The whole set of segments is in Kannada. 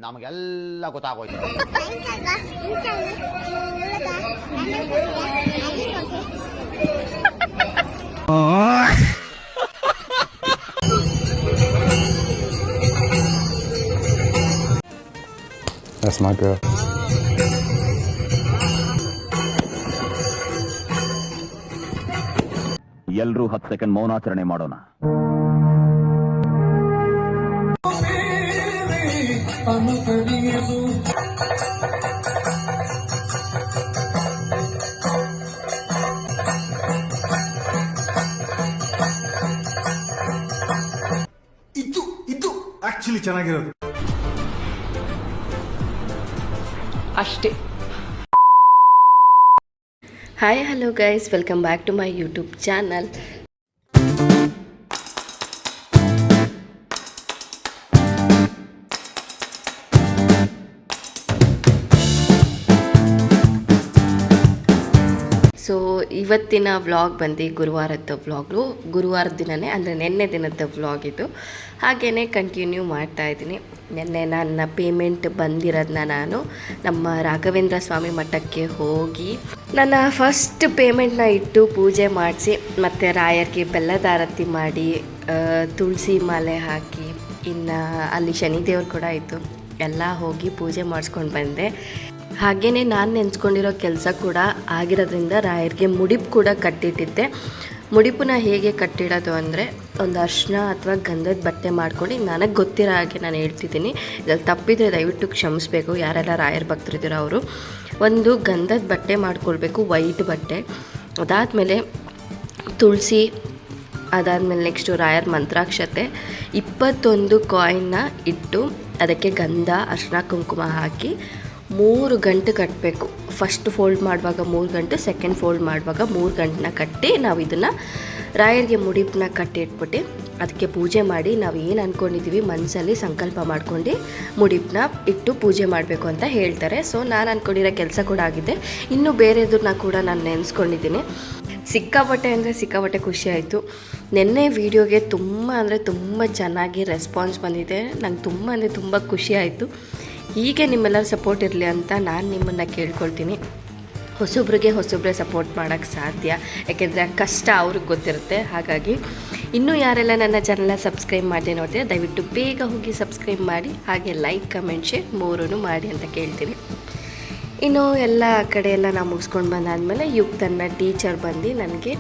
ನಮಗೆಲ್ಲ ಗೊತ್ತಾಗೋಯ್ತು. That's my girl. ಎಲ್ರೂ 10 ಸೆಕೆಂಡ್ ಮೌನಾಚರಣೆ ಮಾಡೋಣ. ಇದು ಆಕ್ಚುಲಿ ಚೆನ್ನಾಗಿರೋದು ಅಷ್ಟೇ. Hi hello guys, welcome back to my YouTube channel. So ಇವತ್ತಿನ ವ್ಲಾಗ್ ಬಂದು ಗುರುವಾರದ ವ್ಲಾಗು. ಗುರುವಾರದ ದಿನವೇ ಅಂದರೆ ನಿನ್ನೆ ದಿನದ ವ್ಲಾಗ್ ಇದು. ಹಾಗೆಯೇ ಕಂಟಿನ್ಯೂ ಮಾಡ್ತಾಯಿದ್ದೀನಿ. ನಿನ್ನೆ ನನ್ನ ಪೇಮೆಂಟ್ ಬಂದಿರೋದನ್ನ ನಾನು ನಮ್ಮ ರಾಘವೇಂದ್ರ ಸ್ವಾಮಿ ಮಠಕ್ಕೆ ಹೋಗಿ ನನ್ನ ಫಸ್ಟ್ ಪೇಮೆಂಟ್ನ ಇಟ್ಟು ಪೂಜೆ ಮಾಡಿಸಿ, ಮತ್ತು ರಾಯರಿಗೆ ಬೆಲ್ಲದಾರತಿ ಮಾಡಿ, ತುಳಸಿ ಮಾಲೆ ಹಾಕಿ, ಇನ್ನು ಅಲ್ಲಿ ಶನಿದೇವ್ರು ಕೂಡ ಇತ್ತು, ಎಲ್ಲ ಹೋಗಿ ಪೂಜೆ ಮಾಡಿಸ್ಕೊಂಡು ಬಂದೆ. ಹಾಗೆಯೇ ನಾನು ನೆನೆಸ್ಕೊಂಡಿರೋ ಕೆಲಸ ಕೂಡ ಆಗಿರೋದ್ರಿಂದ ರಾಯರಿಗೆ ಮುಡಿಪು ಕೂಡ ಕಟ್ಟಿಟ್ಟಿದ್ದೆ. ಮುಡಿಪನ್ನ ಹೇಗೆ ಕಟ್ಟಿಡೋದು ಅಂದರೆ, ಒಂದು ಅರಿಶಿನ ಅಥವಾ ಗಂಧದ ಬಟ್ಟೆ ಮಾಡ್ಕೊಂಡು, ನನಗೆ ಗೊತ್ತಿರೋ ಹಾಗೆ ನಾನು ಹೇಳ್ತಿದ್ದೀನಿ. ಇದ್ರಲ್ಲಿ ತಪ್ಪಿದರೆ ದಯವಿಟ್ಟು ಕ್ಷಮಿಸಬೇಕು. ಯಾರೆಲ್ಲ ರಾಯರ ಭಕ್ತರಿದ್ದೀರೋ ಅವರು ಒಂದು ಗಂಧದ ಬಟ್ಟೆ ಮಾಡ್ಕೊಳ್ಬೇಕು, ವೈಟ್ ಬಟ್ಟೆ. ಅದಾದಮೇಲೆ ತುಳಸಿ, ಅದಾದಮೇಲೆ ನೆಕ್ಸ್ಟು ರಾಯರ ಮಂತ್ರಾಕ್ಷತೆ, 21 ಕಾಯಿನ್ನ ಇಟ್ಟು ಅದಕ್ಕೆ ಗಂಧ, ಅರಿಶಿನ, ಕುಂಕುಮ ಹಾಕಿ 3 ಗಂಟೆ ಕಟ್ಟಬೇಕು. ಫಸ್ಟ್ ಫೋಲ್ಡ್ ಮಾಡುವಾಗ 3 ಗಂಟೆ, ಸೆಕೆಂಡ್ ಫೋಲ್ಡ್ ಮಾಡುವಾಗ 3 ಗಂಟೆನ ಕಟ್ಟಿ ನಾವು ಇದನ್ನು ರಾಯರಿಗೆ ಮುಡಿಪನ್ನ ಕಟ್ಟಿ ಇಟ್ಬಿಟ್ಟು ಅದಕ್ಕೆ ಪೂಜೆ ಮಾಡಿ, ನಾವು ಏನು ಅಂದ್ಕೊಂಡಿದ್ದೀವಿ ಮನಸ್ಸಲ್ಲಿ ಸಂಕಲ್ಪ ಮಾಡ್ಕೊಂಡು ಮುಡಿಪನ್ನ ಇಟ್ಟು ಪೂಜೆ ಮಾಡಬೇಕು ಅಂತ ಹೇಳ್ತಾರೆ. ಸೊ ನಾನು ಅಂದ್ಕೊಂಡಿರೋ ಕೆಲಸ ಕೂಡ ಆಗಿದೆ. ಇನ್ನೂ ಬೇರೆದನ್ನ ಕೂಡ ನಾನು ನೆನೆಸ್ಕೊಂಡಿದ್ದೀನಿ. ಸಿಕ್ಕಾಪಟ್ಟೆ ಅಂದರೆ ಸಿಕ್ಕಾಪಟ್ಟೆ ಖುಷಿ ಆಯಿತು. ನಿನ್ನೆ ವೀಡಿಯೋಗೆ ತುಂಬ ಚೆನ್ನಾಗಿ ರೆಸ್ಪಾನ್ಸ್ ಬಂದಿದೆ. ನಂಗೆ ತುಂಬ ಖುಷಿ ಆಯಿತು. ಹೀಗೆ ನಿಮ್ಮೆಲ್ಲರ ಸಪೋರ್ಟ್ ಇರಲಿ ಅಂತ ನಾನು ನಿಮ್ಮನ್ನು ಕೇಳ್ಕೊಳ್ತೀನಿ. ಹೊಸೊಬ್ರಿಗೆ ಸಪೋರ್ಟ್ ಮಾಡೋಕ್ಕೆ ಸಾಧ್ಯ, ಯಾಕೆಂದರೆ ಕಷ್ಟ ಅವ್ರಿಗೆ ಗೊತ್ತಿರುತ್ತೆ. ಹಾಗಾಗಿ ಇನ್ನೂ ಯಾರೆಲ್ಲ ನನ್ನ ಚಾನಲ್ನ ಸಬ್ಸ್ಕ್ರೈಬ್ ಮಾಡದೆ ನೋಡ್ತೀರಾ, ದಯವಿಟ್ಟು ಬೇಗ ಹೋಗಿ ಸಬ್ಸ್ಕ್ರೈಬ್ ಮಾಡಿ, ಹಾಗೆ ಲೈಕ್, ಕಮೆಂಟ್, ಶೇರ್ 3 ಮಾಡಿ ಅಂತ ಕೇಳ್ತೀನಿ. ಇನ್ನು ಎಲ್ಲ ಕಡೆ ಎಲ್ಲ ನಾವು ಮುಗಿಸ್ಕೊಂಡು ಬಂದಾದಮೇಲೆ ಯುಕ್ತನ್ನ ಟೀಚರ್ ಬಂದು ನನಗೆ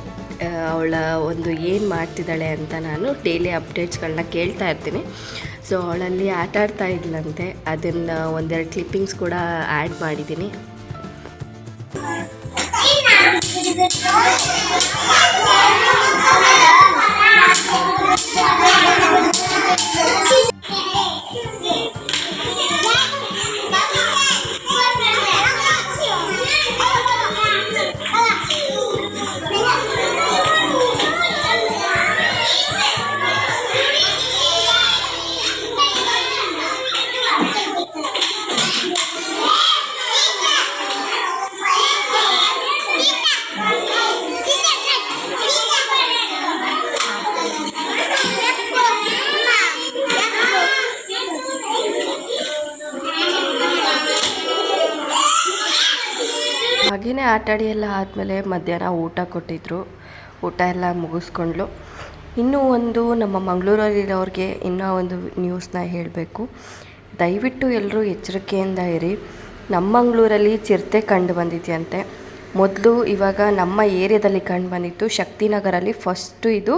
ಅವಳ ಒಂದು ಏನು ಮಾಡ್ತಿದ್ದಾಳೆ ಅಂತ ನಾನು ಡೈಲಿ ಅಪ್ಡೇಟ್ಸ್ಗಳನ್ನ ಕೇಳ್ತಾ ಇರ್ತೀನಿ. ಸೊ ಅವಳಲ್ಲಿ ಆಟ ಆಡ್ತಾ ಇದ್ಲಂತೆ, ಅದನ್ನು ಒಂದೆರಡು ಕ್ಲಿಪ್ಪಿಂಗ್ಸ್ ಕೂಡ ಆ್ಯಡ್ ಮಾಡಿದ್ದೀನಿ. ಹಾಗೆಯೇ ಆಟಾಡಿ ಎಲ್ಲ ಆದಮೇಲೆ ಮಧ್ಯಾಹ್ನ ಊಟ ಕೊಟ್ಟಿದ್ದರು. ಊಟ ಎಲ್ಲ ಮುಗಿಸ್ಕೊಂಡ್ಲು. ಇನ್ನೂ ಒಂದು ನಮ್ಮ ಮಂಗಳೂರಲ್ಲಿರೋರಿಗೆ ಇನ್ನೂ ಒಂದು ನ್ಯೂಸ್ನ ಹೇಳಬೇಕು. ದಯವಿಟ್ಟು ಎಲ್ಲರೂ ಎಚ್ಚರಿಕೆಯಿಂದ ಇರಿ. ನಮ್ಮ ಮಂಗಳೂರಲ್ಲಿ ಚಿರತೆ ಕಂಡು ಬಂದಿದೆಯಂತೆ. ಮೊದಲು ಇವಾಗ ನಮ್ಮ ಏರಿಯಾದಲ್ಲಿ ಕಂಡು ಬಂದಿತ್ತು, ಶಕ್ತಿನಗರಲ್ಲಿ ಫಸ್ಟು ಇದು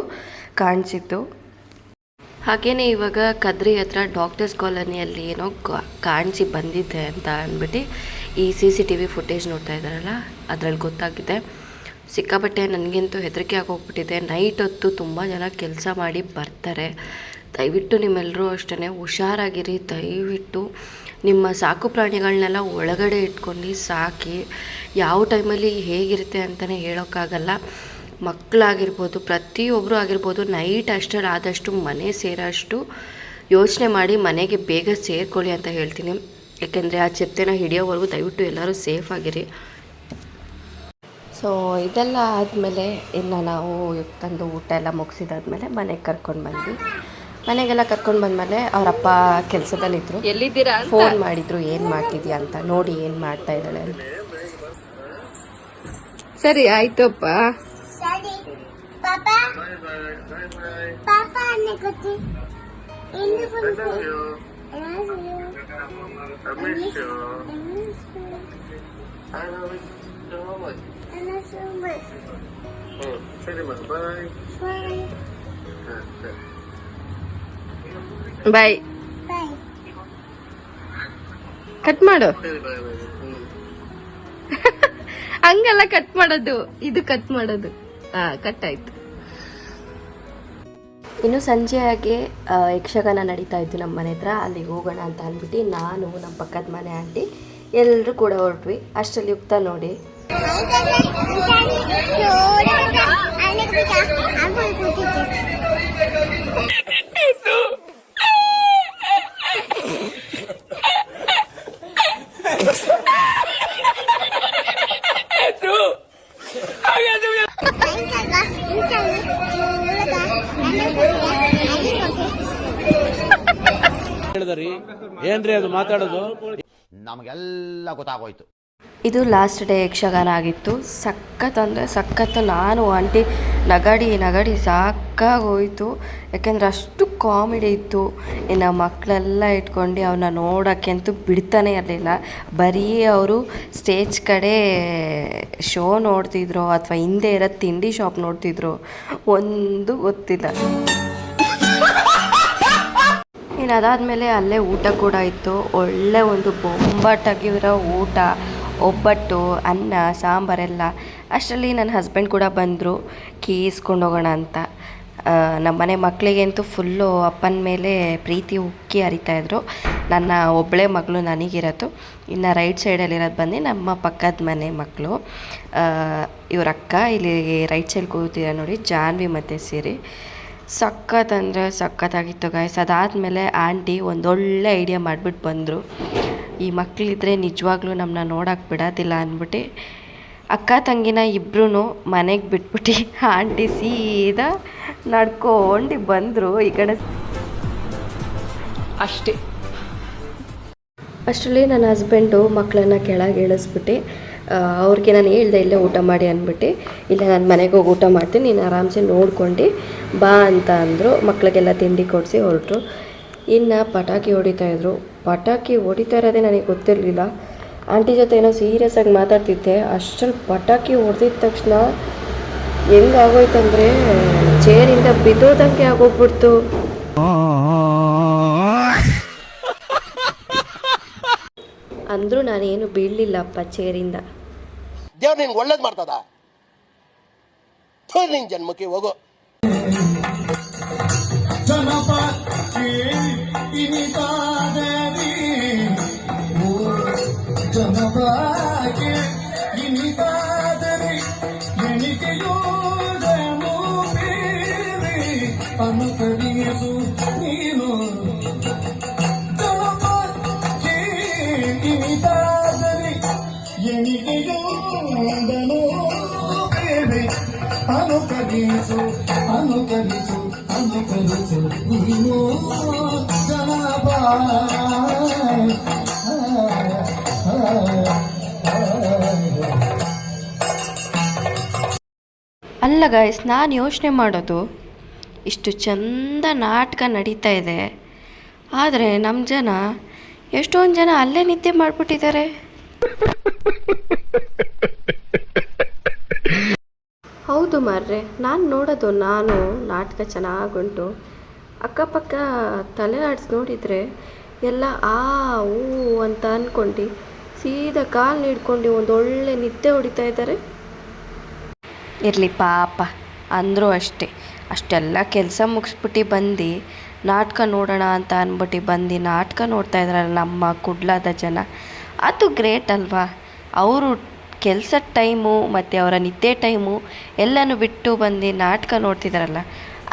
ಕಾಣಿಸಿತ್ತು. ಹಾಗೆಯೇ ಇವಾಗ ಕದ್ರಿ ಹತ್ರ ಡಾಕ್ಟರ್ಸ್ ಕಾಲೋನಿಯಲ್ಲಿ ಏನೋ ಕಾಣಿಸಿ ಬಂದಿದೆ ಅಂತ ಅಂದ್ಬಿಟ್ಟು ಈ CCTV ಫುಟೇಜ್ ನೋಡ್ತಾ ಇದ್ದಾರಲ್ಲ, ಅದರಲ್ಲಿ ಗೊತ್ತಾಗಿದೆ. ಸಿಕ್ಕಾಪಟ್ಟೆ ನನಗಂತೂ ಹೆದರಿಕೆ ಆಗೋಗ್ಬಿಟ್ಟಿದೆ. ನೈಟ್ ಹೊತ್ತು ತುಂಬ ಜನ ಕೆಲಸ ಮಾಡಿ ಬರ್ತಾರೆ. ದಯವಿಟ್ಟು ನಿಮ್ಮೆಲ್ಲರೂ ಅಷ್ಟೇ ಹುಷಾರಾಗಿರಿ. ದಯವಿಟ್ಟು ನಿಮ್ಮ ಸಾಕು ಪ್ರಾಣಿಗಳನ್ನೆಲ್ಲ ಒಳಗಡೆ ಇಟ್ಕೊಂಡು ಸಾಕಿ. ಯಾವ ಟೈಮಲ್ಲಿ ಹೇಗಿರುತ್ತೆ ಅಂತಲೇ ಹೇಳೋಕ್ಕಾಗಲ್ಲ. ಮಕ್ಕಳಾಗಿರ್ಬೋದು, ಪ್ರತಿಯೊಬ್ಬರು ಆಗಿರ್ಬೋದು, ನೈಟ್ ಅಷ್ಟರಲ್ಲಿ ಆದಷ್ಟು ಮನೆ ಸೇರೋಷ್ಟು ಯೋಚನೆ ಮಾಡಿ ಮನೆಗೆ ಬೇಗ ಸೇರ್ಕೊಳ್ಳಿ ಅಂತ ಹೇಳ್ತೀನಿ. ಯಾಕೆಂದರೆ ಆ ಚಿರತೆನ ಹಿಡಿಯೋವರೆಗೂ ದಯವಿಟ್ಟು ಎಲ್ಲರೂ ಸೇಫಾಗಿರಿ. ಸೊ ಇದೆಲ್ಲ ಆದಮೇಲೆ ಇನ್ನು ನಾವು ತಂದು ಊಟ ಎಲ್ಲ ಮುಗಿಸಿದಾದ್ಮೇಲೆ ಮನೆಗೆ ಕರ್ಕೊಂಡು ಬಂದ್ವಿ. ಮನೆಗೆಲ್ಲ ಕರ್ಕೊಂಡು ಬಂದಮೇಲೆ ಅವರಪ್ಪ ಕೆಲಸದಲ್ಲಿದ್ದರು. ಎಲ್ಲಿದ್ದೀರಾ ಫೋನ್ ಮಾಡಿದ್ರು, ಏನು ಮಾಡ್ತಿದ್ಯಾ ಅಂತ, ನೋಡಿ ಏನು ಮಾಡ್ತಾ ಇದ್ದಾಳೆ ಅಂತ. ಸರಿ ಆಯ್ತಪ್ಪ. Papa. Papa ಅನ್ನಕತ್ತಿ. ಎಂದು ಬಂತು? I love you. I miss you. I love you so much. I love you so much. ಸರಿ ಮಗ, bye. Bye. ಬಾಯ್. Bye. ಕಟ್ ಮಾಡು. ಸರಿ bye bye. ಹಂಗಲ್ಲ ಕಟ್ ಮಾಡೋದು, ಇದು ಕಟ್ ಮಾಡೋದು. ಕಟ್ ಆಯ್ತು. ಇನ್ನು ಸಂಜೆಯಾಗಿ ಯಕ್ಷಗಾನ ನಡೀತಾ ಇತ್ತು ನಮ್ಮ ಮನೆ ಹತ್ರ. ಅಲ್ಲಿಗೆ ಹೋಗೋಣ ಅಂತ ಅಂದ್ಬಿಟ್ಟು ನಾನು, ನಮ್ಮ ಪಕ್ಕದ ಮನೆ ಆಂಟಿ ಎಲ್ಲರೂ ಕೂಡ ಹೊರಟ್ವಿ. ಅಷ್ಟರಲ್ಲಿ ಯುಕ್ತ ನೋಡಿ ಏನ್ರಿ ಅದು ಮಾತಾಡೋದು? ನಮಗೆಲ್ಲ ಗೊತ್ತಾಗೋಯ್ತು. ಇದು ಲಾಸ್ಟ್ ಡೇ ಯಕ್ಷಗಾನ ಆಗಿತ್ತು. ಸಖತ್ ಅಂದರೆ ಸಖತ್ತು. ನಾನು ಆಂಟಿ ನಗಾಡಿ ಸಾಕಾಗೋಯ್ತು. ಯಾಕೆಂದರೆ ಅಷ್ಟು ಕಾಮಿಡಿ ಇತ್ತು. ಇನ್ನು ಮಕ್ಕಳೆಲ್ಲ ಇಟ್ಕೊಂಡು ಅವನ್ನ ನೋಡೋಕ್ಕೆ ಅಂತೂ ಬಿಡ್ತಾನೆ ಇರಲಿಲ್ಲ. ಬರೀ ಅವರು ಸ್ಟೇಜ್ ಕಡೆ ಶೋ ನೋಡ್ತಿದ್ರು ಅಥವಾ ಹಿಂದೆ ಇರೋ ತಿಂಡಿ ಶಾಪ್ ನೋಡ್ತಿದ್ರು, ಒಂದು ಗೊತ್ತಿಲ್ಲ. ಇನ್ನು ಅದಾದಮೇಲೆ ಅಲ್ಲೇ ಊಟ ಕೂಡ ಇತ್ತು. ಒಳ್ಳೆ ಒಂದು ಬೊಂಬಾಟಾಗಿರೋ ಊಟ, ಒಬ್ಬಟ್ಟು, ಅನ್ನ, ಸಾಂಬಾರೆಲ್ಲ. ಅಷ್ಟರಲ್ಲಿ ನನ್ನ ಹಸ್ಬೆಂಡ್ ಕೂಡ ಬಂದರು ಕೀ ಇಸ್ಕೊಂಡು ಹೋಗೋಣ ಅಂತ. ನಮ್ಮ ಮನೆ ಮಕ್ಕಳಿಗಂತೂ ಫುಲ್ಲು ಅಪ್ಪನ ಮೇಲೆ ಪ್ರೀತಿ ಉಕ್ಕಿ ಹರಿತಾಯಿದ್ರು. ನನ್ನ ಒಬ್ಬಳೇ ಮಗಳು ನನಗಿರೋದು. ಇನ್ನು ರೈಟ್ ಸೈಡಲ್ಲಿರೋದು ಬಂದು ನಮ್ಮ ಪಕ್ಕದ ಮನೆ ಮಕ್ಕಳು, ಇವ್ರ ಅಕ್ಕ. ಇಲ್ಲಿ ರೈಟ್ ಸೈಡ್ ಕೂತಿದ್ದಾರೆ ನೋಡಿ, ಜಾನ್ವಿ ಮತ್ತು ಸಿರಿ. ಸಖತ್ ಅಂದರೆ ಸಖತ್ತಾಗಿತ್ತು ಗಾಯ್ಸ್. ಅದಾದಮೇಲೆ ಆಂಟಿ ಒಂದೊಳ್ಳೆ ಐಡಿಯಾ ಮಾಡಿಬಿಟ್ಟು ಬಂದರು. ಈ ಮಕ್ಕಳಿದ್ರೆ ನಿಜವಾಗ್ಲೂ ನಮ್ಮನ್ನ ನೋಡೋಕೆ ಬಿಡೋದಿಲ್ಲ ಅಂದ್ಬಿಟ್ಟು ಅಕ್ಕ ತಂಗಿನ ಇಬ್ಬರೂ ಮನೆಗೆ ಬಿಟ್ಬಿಟ್ಟು ಆಂಟಿ ಸೀದಾ ನಡ್ಕೊಂಡು ಬಂದರು ಈ ಕಡೆ. ಅಷ್ಟೇ. ಅಷ್ಟರಲ್ಲಿ ನನ್ನ ಹಸ್ಬೆಂಡು ಮಕ್ಕಳನ್ನ ಕೆಳಗೆ ಇಳಿಸ್ಬಿಟ್ಟು ಅವ್ರಿಗೆ ನಾನು ಹೇಳ್ದೆ ಇಲ್ಲೇ ಊಟ ಮಾಡಿ ಅಂದ್ಬಿಟ್ಟು, ಇಲ್ಲ ನಾನು ಮನೆಗೆ ಹೋಗಿ ಊಟ ಮಾಡ್ತೀನಿ, ನೀನು ಆರಾಮ್ಸೆ ನೋಡ್ಕೊಂಡು ಬಾ ಅಂತ ಅಂದರು. ಮಕ್ಕಳಿಗೆಲ್ಲ ತಿಂಡಿ ಕೊಡಿಸಿ ಹೊರಟರು. ಇನ್ನು ಪಟಾಕಿ ಹೊಡಿತಾಯಿದ್ರು. ಪಟಾಕಿ ಹೊಡಿತಾ ಇರೋದೇ ನನಗೆ ಗೊತ್ತಿರಲಿಲ್ಲ. ಆಂಟಿ ಜೊತೆ ಏನೋ ಸೀರಿಯಸ್ ಆಗಿ ಮಾತಾಡ್ತಿದ್ದೆ. ಅಷ್ಟರಲ್ಲಿ ಪಟಾಕಿ ಹೊಡೆದಿದ ತಕ್ಷಣ ಹೆಂಗಾಗೋಯ್ತಂದರೆ ಚೇರಿಂದ ಬಿದ್ದೋದಂಗೆ ಆಗೋಗ್ಬಿಡ್ತು. ಅಂದರೂ ನಾನೇನು ಬೀಳಲಿಲ್ಲಪ್ಪ ಚೇರಿಂದ. ದೇವ್ರು ನಿನ್ಗೆ ಒಳ್ಳೇದು ಮಾಡ್ತದ, ನಿನ್ ಜನ್ಮಕ್ಕೆ ಹೋಗೋ. ಅನುಕರಿಸು ಅನುಕರಿಸು ಅನುಕರಿಸು ನೀನು ಜನಪ. ಅಲ್ಲ ಗಾಯ್ಸ್, ನಾನು ಯೋಚನೆ ಮಾಡೋದು, ಇಷ್ಟು ಚಂದ ನಾಟಕ ನಡೀತಾ ಇದೆ, ಆದರೆ ನಮ್ಮ ಜನ ಎಷ್ಟೊಂದು ಜನ ಅಲ್ಲೇ ನಿದ್ದೆ ಮಾಡಿಬಿಟ್ಟಿದ್ದಾರೆ. ಹೌದು ಮಾರ್ರೆ, ನಾನು ನೋಡೋದು, ನಾನು ನಾಟಕ ಚೆನ್ನಾಗುಂಟು, ಅಕ್ಕಪಕ್ಕ ತಲೆ ಆಡಿಸಿ ನೋಡಿದರೆ ಎಲ್ಲ ಆ ಊ ಅಂತ ಅಂದ್ಕೊಂಡು ಸೀದಾ ಕಾಲು ನೀಡ್ಕೊಂಡು ಒಂದೊಳ್ಳೆ ನಿದ್ದೆ ಹೊಡಿತಾ ಇದ್ದಾರೆ. ಇರಲಿ ಪಾಪ, ಅಂದರೂ ಅಷ್ಟೇ, ಅಷ್ಟೆಲ್ಲ ಕೆಲಸ ಮುಗಿಸ್ಬಿಟ್ಟು ಬಂದು ನಾಟಕ ನೋಡೋಣ ಅಂತ ಅಂದ್ಬಿಟ್ಟು ಬಂದು ನಾಟಕ ನೋಡ್ತಾ ಇದ್ರಲ್ಲ ನಮ್ಮ ಕುಡ್ಲಾದ ಜನ, ಅದು ಗ್ರೇಟ್ ಅಲ್ವಾ. ಅವರು ಕೆಲಸದ ಟೈಮು ಮತ್ತು ಅವರ ನಿದ್ದೆ ಟೈಮು ಎಲ್ಲನೂ ಬಿಟ್ಟು ಬಂದು ನಾಟಕ ನೋಡ್ತಿದ್ದಾರಲ್ಲ,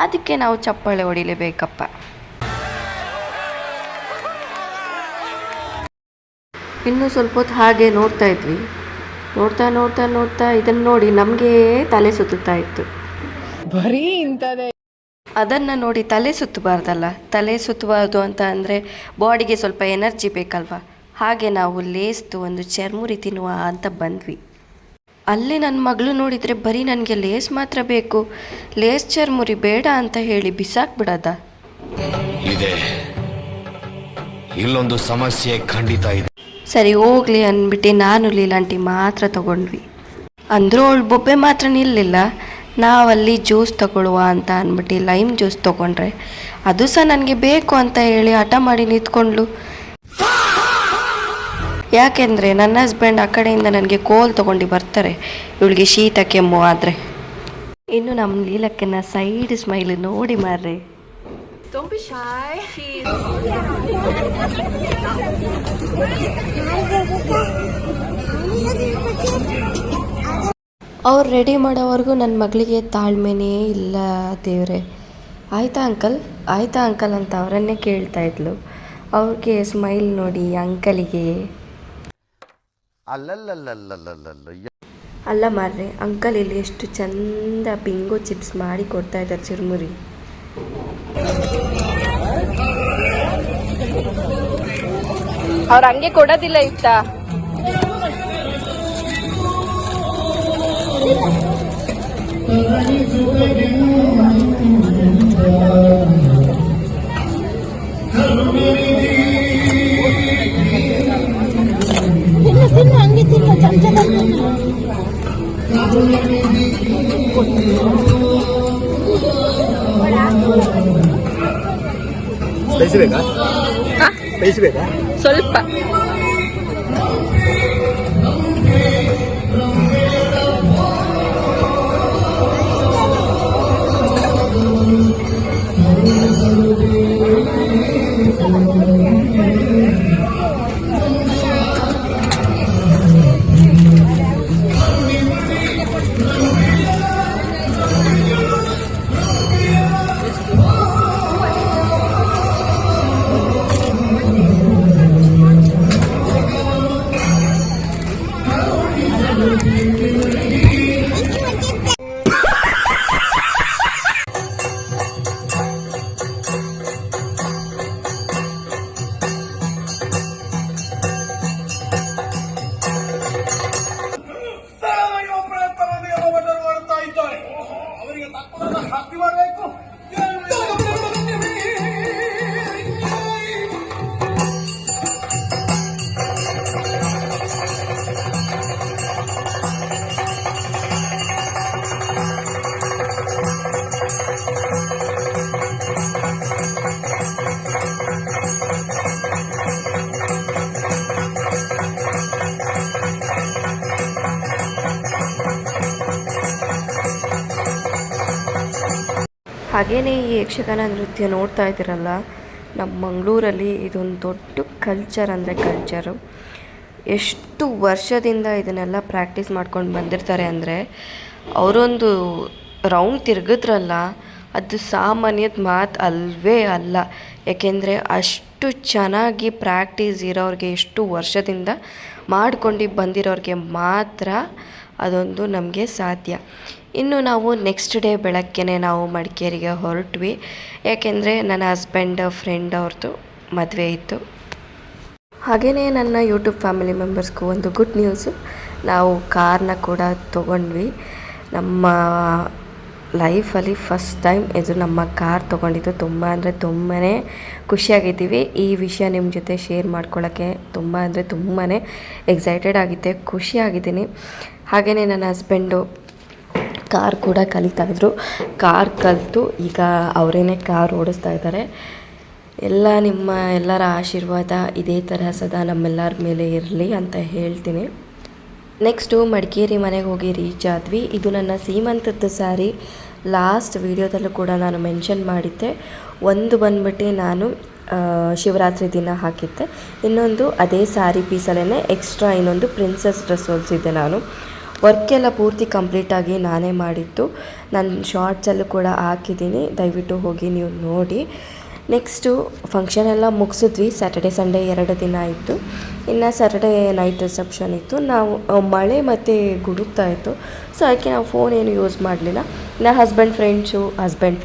ಅದಕ್ಕೆ ನಾವು ಚಪ್ಪಾಳೆ ಹೊಡಿಲೇಬೇಕಪ್ಪ. ಇನ್ನೂ ಸ್ವಲ್ಪ ಹೊತ್ತು ಹಾಗೆ ನೋಡ್ತಾ ಇದ್ವಿ. ನೋಡ್ತಾ ನೋಡ್ತಾ ನೋಡ್ತಾ ಇದನ್ನು ನೋಡಿ ನಮಗೆ ತಲೆ ಸುತ್ತಾ ಇತ್ತು. ಬರೀ ಇಂಥದ್ದೇ. ಅದನ್ನು ನೋಡಿ ತಲೆ ಸುತ್ತಬಾರ್ದಲ್ಲ. ತಲೆ ಸುತ್ತಬಾರ್ದು ಅಂತ ಅಂದರೆ ಬಾಡಿಗೆ ಸ್ವಲ್ಪ ಎನರ್ಜಿ ಬೇಕಲ್ವ. ಹಾಗೆ ನಾವು ಲೇಸ್ದು ಒಂದು ಚರ್ಮುರಿ ತಿನ್ನುವ ಅಂತ ಬಂದ್ವಿ. ಅಲ್ಲಿ ನನ್ನ ಮಗಳು ನೋಡಿದರೆ ಬರೀ ನನಗೆ ಲೇಸ್ ಮಾತ್ರ ಬೇಕು, ಲೇಸ್ ಚರ್ಮುರಿ ಬೇಡ ಅಂತ ಹೇಳಿ ಬಿಸಾಕ್ಬಿಡೋದ. ಇದೆ, ಇಲ್ಲೊಂದು ಸಮಸ್ಯೆ ಖಂಡಿತ ಇದೆ. ಸರಿ ಹೋಗ್ಲಿ ಅಂದ್ಬಿಟ್ಟು ನಾನು ಲೀಲಾಂಟಿ ಮಾತ್ರ ತಗೊಂಡ್ವಿ. ಅಂದರೂ ಅವಳು ಬೊಬ್ಬೆ ಮಾತ್ರ ನಿಲ್ಲಿಲ್ಲ. ನಾವಲ್ಲಿ ಜ್ಯೂಸ್ ತಗೊಳ್ಳುವ ಅಂತ ಅಂದ್ಬಿಟ್ಟು ಲೈಮ್ ಜ್ಯೂಸ್ ತೊಗೊಂಡ್ರೆ ಅದು ಸಹ ನನಗೆ ಬೇಕು ಅಂತ ಹೇಳಿ ಹಠ ಮಾಡಿ ನಿಂತ್ಕೊಂಡ್ಲು. ಯಾಕೆಂದರೆ ನನ್ನ ಹಸ್ಬೆಂಡ್ ಆ ಕಡೆಯಿಂದ ನನಗೆ ಕೋಲ್ ತೊಗೊಂಡು ಬರ್ತಾರೆ ಇವಳಿಗೆ ಶೀತ ಕೆಮ್ಮು ಆದರೆ. ಇನ್ನು ನಮ್ಮ ಲೀಲಕ್ಕನ ಸೈಡ್ ಸ್ಮೈಲ್ ನೋಡಿ ಮಾರ್ರೆ. ಅವ್ರು ರೆಡಿ ಮಾಡೋವರೆಗೂ ನನ್ನ ಮಗಳಿಗೆ ತಾಳ್ಮೆನೇ ಇಲ್ಲ ದೇವ್ರೆ. ಆಯ್ತಾ ಅಂಕಲ್, ಆಯ್ತಾ ಅಂಕಲ್ ಅಂತ ಅವರನ್ನೇ ಕೇಳ್ತಾ ಇದ್ಲು. ಅವ್ರಿಗೆ ಸ್ಮೈಲ್ ನೋಡಿ ಅಂಕಲಿಗೆ. ಅಲ್ಲ ಮಾರ್ರೆ, ಅಂಕಲ್ ಇಲ್ಲಿ ಎಷ್ಟು ಚಂದ ಬಿಂಗೋ ಚಿಪ್ಸ್ ಮಾಡಿ ಕೊಡ್ತಾ ಇದ್ದಾರೆ ಚುರುಮುರಿ. ಅವ್ರು ಹಂಗೆ ಕೊಡೋದಿಲ್ಲ ಇತ್ತ. ಸ್ವಲ್ಪ ಹಾಗೆಯೇ ಈ ಯಕ್ಷಗಾನ ನೃತ್ಯ ನೋಡ್ತಾ ಇದ್ದೀರಲ್ಲ, ನಮ್ಮ ಮಂಗಳೂರಲ್ಲಿ ಇದೊಂದು ದೊಡ್ಡ ಕಲ್ಚರ್ ಅಂದರೆ ಕಲ್ಚರು. ಎಷ್ಟು ವರ್ಷದಿಂದ ಇದನ್ನೆಲ್ಲ ಪ್ರಾಕ್ಟೀಸ್ ಮಾಡ್ಕೊಂಡು ಬಂದಿರ್ತಾರೆ ಅಂದರೆ, ಅವರೊಂದು ರೌಂಡ್ ತಿರುಗಿದ್ರಲ್ಲ ಅದು ಸಾಮಾನ್ಯದ ಮಾತು ಅಲ್ವೇ ಅಲ್ಲ. ಯಾಕೆಂದರೆ ಅಷ್ಟು ಚೆನ್ನಾಗಿ ಪ್ರಾಕ್ಟೀಸ್ ಇರೋರಿಗೆ, ಎಷ್ಟು ವರ್ಷದಿಂದ ಮಾಡ್ಕೊಂಡು ಬಂದಿರೋರಿಗೆ ಮಾತ್ರ ಅದೊಂದು ನಮಗೆ ಸಾಧ್ಯ. ಇನ್ನು ನಾವು ನೆಕ್ಸ್ಟ್ ಡೇ ಬೆಳಗ್ಗೆನೇ ನಾವು ಮಡಿಕೇರಿಗೆ ಹೊರಟ್ವಿ. ಯಾಕೆಂದರೆ ನನ್ನ ಹಸ್ಬೆಂಡ್ ಫ್ರೆಂಡ್ ಅವ್ರದ್ದು ಮದುವೆ ಇತ್ತು. ಹಾಗೆಯೇ ನನ್ನ ಯೂಟ್ಯೂಬ್ ಫ್ಯಾಮಿಲಿ ಮೆಂಬರ್ಸ್ಗೂ ಒಂದು ಗುಡ್ ನ್ಯೂಸು, ನಾವು ಕಾರ್ನ ಕೂಡ ತೊಗೊಂಡ್ವಿ. ನಮ್ಮ ಲೈಫಲ್ಲಿ ಫಸ್ಟ್ ಟೈಮ್ ಇದು ನಮ್ಮ ಕಾರ್ ತೊಗೊಂಡಿದ್ದು. ತುಂಬ ಅಂದರೆ ತುಂಬಾ ಖುಷಿಯಾಗಿದ್ದೀವಿ. ಈ ವಿಷಯ ನಿಮ್ಮ ಜೊತೆ ಶೇರ್ ಮಾಡ್ಕೊಳ್ಳೋಕ್ಕೆ ತುಂಬ ಅಂದರೆ ತುಂಬಾ ಎಕ್ಸೈಟೆಡ್ ಆಗಿದ್ದೆ, ಖುಷಿಯಾಗಿದ್ದೀನಿ. ಹಾಗೆಯೇ ನನ್ನ ಹಸ್ಬೆಂಡು ಕಾರ್ ಕೂಡ ಕಲಿತಾಯಿದ್ರು. ಕಾರ್ ಕಲಿತು ಈಗ ಅವರೇನೆ ಕಾರ್ ಓಡಿಸ್ತಾ ಇದ್ದಾರೆ. ನಿಮ್ಮ ಎಲ್ಲರ ಆಶೀರ್ವಾದ ಇದೇ ಥರ ಸದಾ ನಮ್ಮೆಲ್ಲರ ಮೇಲೆ ಇರಲಿ ಅಂತ ಹೇಳ್ತೀನಿ. ನೆಕ್ಸ್ಟು ಮಡಿಕೇರಿ ಮನೆಗೆ ಹೋಗಿ ರೀಚ್ ಆದ್ವಿ. ಇದು ನನ್ನ ಸೀಮಂತದ್ದು ಸ್ಯಾರಿ. ಲಾಸ್ಟ್ ವೀಡಿಯೋದಲ್ಲೂ ಕೂಡ ನಾನು ಮೆನ್ಷನ್ ಮಾಡಿದ್ದೆ. ಒಂದು ಬಂದ್ಬಿಟ್ಟು ನಾನು ಶಿವರಾತ್ರಿ ದಿನ ಹಾಕಿದ್ದೆ, ಇನ್ನೊಂದು ಅದೇ ಸ್ಯಾರಿ ಪೀಸಲ್ಲೇ ಎಕ್ಸ್ಟ್ರಾ ಇನ್ನೊಂದು ಪ್ರಿನ್ಸಸ್ ಡ್ರೆಸ್ ಹೊಲಿಸಿದ್ದೆ ನಾನು. ವರ್ಕೆಲ್ಲ ಪೂರ್ತಿ ಕಂಪ್ಲೀಟಾಗಿ ನಾನೇ ಮಾಡಿದ್ದು. ನಾನು ಶಾರ್ಟ್ಸಲ್ಲೂ ಕೂಡ ಹಾಕಿದ್ದೀನಿ, ದಯವಿಟ್ಟು ಹೋಗಿ ನೀವು ನೋಡಿ. ನೆಕ್ಸ್ಟು ಫಂಕ್ಷನ್ ಎಲ್ಲ ಮುಗಿಸಿದ್ವಿ. ಸ್ಯಾಟರ್ಡೆ ಸಂಡೇ 2 ದಿನ ಇತ್ತು. ಇನ್ನು ಸ್ಯಾಟರ್ಡೇ ನೈಟ್ ರಿಸೆಪ್ಷನ್ ಇತ್ತು. ನಾವು ಮಳೆ ಮತ್ತು ಗುಡುಗ್ತಾ ಇತ್ತು, ಸೊ ಅದಕ್ಕೆ ನಾವು ಫೋನ್ ಏನು ಯೂಸ್ ಮಾಡಲಿಲ್ಲ. ನನ್ನ ಹಸ್ಬೆಂಡ್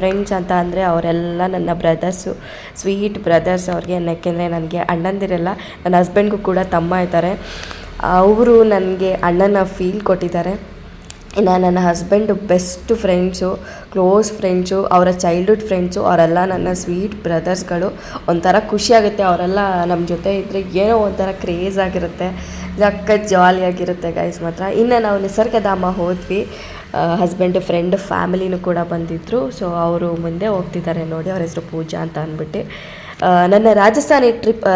ಫ್ರೆಂಡ್ಸ್ ಅಂತ ಅಂದರೆ ಅವರೆಲ್ಲ ನನ್ನ ಬ್ರದರ್ಸು, ಸ್ವೀಟ್ ಬ್ರದರ್ಸ್ ಅವ್ರಿಗೆ. ಯಾಕೆಂದರೆ ನನಗೆ ಅಣ್ಣಂದಿರಲ್ಲ, ನನ್ನ ಹಸ್ಬೆಂಡ್ಗೂ ಕೂಡ ತಮ್ಮ ಇದ್ದಾರೆ. ಅವರು ನನಗೆ ಅಣ್ಣನ ಫೀಲ್ ಕೊಟ್ಟಿದ್ದಾರೆ. ಇನ್ನು ನನ್ನ husband best friends, close friends, ಅವರ ಚೈಲ್ಡ್ಹುಡ್ ಫ್ರೆಂಡ್ಸು, ಅವರೆಲ್ಲ ನನ್ನ ಸ್ವೀಟ್ ಬ್ರದರ್ಸ್ಗಳು. ಒಂಥರ ಖುಷಿಯಾಗುತ್ತೆ ಅವರೆಲ್ಲ ನಮ್ಮ ಜೊತೆ ಇದ್ದರೆ, ಏನೋ ಒಂಥರ ಕ್ರೇಜ್ ಆಗಿರುತ್ತೆ, ಸಖತ್ ಜಾಲಿಯಾಗಿರುತ್ತೆ ಗೈಸ್ ಮಾತ್ರ. ಇನ್ನು ನಾವು ನಿಸರ್ಗಧಾಮ ಹೋದ್ವಿ. ಹಸ್ಬೆಂಡ್ ಫ್ರೆಂಡ್ ಫ್ಯಾಮಿಲಿನೂ ಕೂಡ ಬಂದಿದ್ದರು. ಸೊ ಅವರು ಮುಂದೆ ಹೋಗ್ತಿದ್ದಾರೆ ನೋಡಿ, ಅವ್ರ ಹೆಸರು ಪೂಜಾ ಅಂತ ಅಂದ್ಬಿಟ್ಟು. ನನ್ನ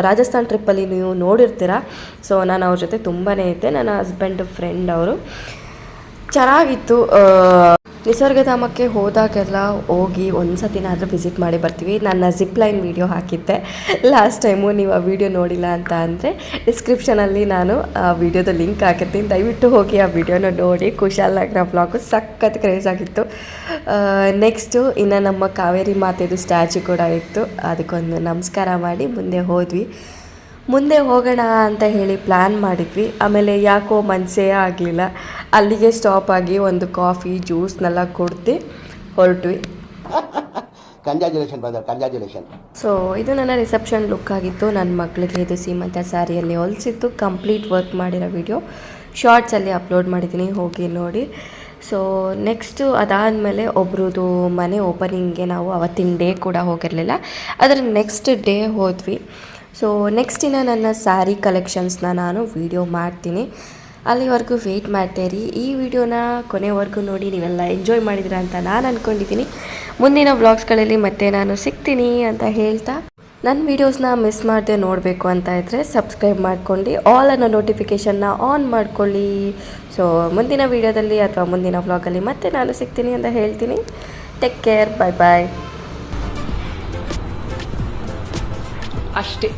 ರಾಜಸ್ಥಾನ್ ಟ್ರಿಪ್ಪಲ್ಲಿ ನೀವು ನೋಡಿರ್ತೀರ. ಸೊ ನಾನು ಅವ್ರ ಜೊತೆ ತುಂಬಾ ಇದ್ದೆ. ನನ್ನ ಹಸ್ಬೆಂಡ್ ಫ್ರೆಂಡ್ ಅವರು. ಚೆನ್ನಾಗಿತ್ತು. ನಿಸರ್ಗಧಾಮಕ್ಕೆ ಹೋದಾಗೆಲ್ಲ ಹೋಗಿ ಒಂದು ಸತಿನಾದರೂ ವಿಸಿಟ್ ಮಾಡಿ ಬರ್ತೀವಿ. ನನ್ನ ಜಿಪ್ ಲೈನ್ ವೀಡಿಯೋ ಹಾಕಿದ್ದೆ ಲಾಸ್ಟ್ ಟೈಮು. ನೀವು ಆ ವಿಡಿಯೋ ನೋಡಿಲ್ಲ ಅಂತ ಅಂದರೆ ಡಿಸ್ಕ್ರಿಪ್ಷನಲ್ಲಿ ನಾನು ಆ ವಿಡಿಯೋದ ಲಿಂಕ್ ಹಾಕಿರ್ತೀನಿ, ದಯವಿಟ್ಟು ಹೋಗಿ ಆ ವಿಡಿಯೋನ ನೋಡಿ. ಕುಶಾಲನಗರ ವ್ಲಾಗು ಸಖತ್ ಕ್ರೇಜ್ ಆಗಿತ್ತು. ನೆಕ್ಸ್ಟು ಇನ್ನು ನಮ್ಮ ಕಾವೇರಿ ಮಾತೆದು ಸ್ಟ್ಯಾಚು ಕೂಡ ಇತ್ತು, ಅದಕ್ಕೊಂದು ನಮಸ್ಕಾರ ಮಾಡಿ ಮುಂದೆ ಹೋಗೋಣ ಅಂತ ಹೇಳಿ ಪ್ಲ್ಯಾನ್ ಮಾಡಿದ್ವಿ. ಆಮೇಲೆ ಯಾಕೋ ಮನಸ್ಸೇ ಆಗಲಿಲ್ಲ, ಅಲ್ಲಿಗೆ ಸ್ಟಾಪ್ ಆಗಿ ಒಂದು ಕಾಫಿ ಜ್ಯೂಸ್ನೆಲ್ಲ ಕುಡ್ದು ಹೊರಟ್ವಿ. Congratulation brother, congratulation. ಸೊ ಇದು ನನ್ನ ರಿಸೆಪ್ಷನ್ ಲುಕ್ ಆಗಿತ್ತು. ನನ್ನ ಮಗಳಿಗೆ ಇದು ಸೀಮಂತ ಸ್ಯಾರಿಯಲ್ಲಿ ಹೊಲಿಸಿತ್ತು, ಕಂಪ್ಲೀಟ್ ವರ್ಕ್ ಮಾಡಿರೋ ವಿಡಿಯೋ ಶಾರ್ಟ್ಸಲ್ಲಿ ಅಪ್ಲೋಡ್ ಮಾಡಿದ್ದೀನಿ, ಹೋಗಿ ನೋಡಿ. ಸೊ ನೆಕ್ಸ್ಟು ಅದಾದಮೇಲೆ ಒಬ್ರದ್ದು ಮನೆ ಓಪನಿಂಗ್ಗೆ ನಾವು ಅವತ್ತಿನ ಡೇ ಕೂಡ ಹೋಗಿರಲಿಲ್ಲ, ಅದರ ನೆಕ್ಸ್ಟ್ ಡೇ ಹೋದ್ವಿ. ಸೊ ನೆಕ್ಸ್ಟ್ ದಿನ ನನ್ನ ಸ್ಯಾರಿ ಕಲೆಕ್ಷನ್ಸ್ನ ನಾನು ವಿಡಿಯೋ ಮಾಡ್ತೀನಿ, ಅಲ್ಲಿವರೆಗೂ ವೆಯ್ಟ್ ಮಾಡ್ತಾಯಿರಿ. ಈ ವಿಡಿಯೋನ ಕೊನೆವರೆಗೂ ನೋಡಿ, ನೀವೆಲ್ಲ ಎಂಜಾಯ್ ಮಾಡಿದ್ದೀರಾ ಅಂತ ನಾನು ಅಂದ್ಕೊಂಡಿದ್ದೀನಿ. ಮುಂದಿನ ವ್ಲಾಗ್ಸ್ಗಳಲ್ಲಿ ಮತ್ತೆ ನಾನು ಸಿಗ್ತೀನಿ ಅಂತ ಹೇಳ್ತಾ, ನನ್ನ ವೀಡಿಯೋಸ್ನ ಮಿಸ್ ಮಾಡದೆ ನೋಡಬೇಕು ಅಂತ ಇದ್ದರೆ ಸಬ್ಸ್ಕ್ರೈಬ್ ಮಾಡ್ಕೊಂಡು ಆಲ್ ಅನ್ನೋ ನೋಟಿಫಿಕೇಷನ್ನ ಆನ್ ಮಾಡ್ಕೊಳ್ಳಿ. ಸೊ ಮುಂದಿನ ವೀಡಿಯೋದಲ್ಲಿ ಅಥವಾ ಮುಂದಿನ ವ್ಲಾಗಲ್ಲಿ ಮತ್ತೆ ನಾನು ಸಿಗ್ತೀನಿ ಅಂತ ಹೇಳ್ತೀನಿ. ಟೇಕ್ ಕೇರ್, ಬಾಯ್ ಬಾಯ್. ಅಷ್ಟೇ.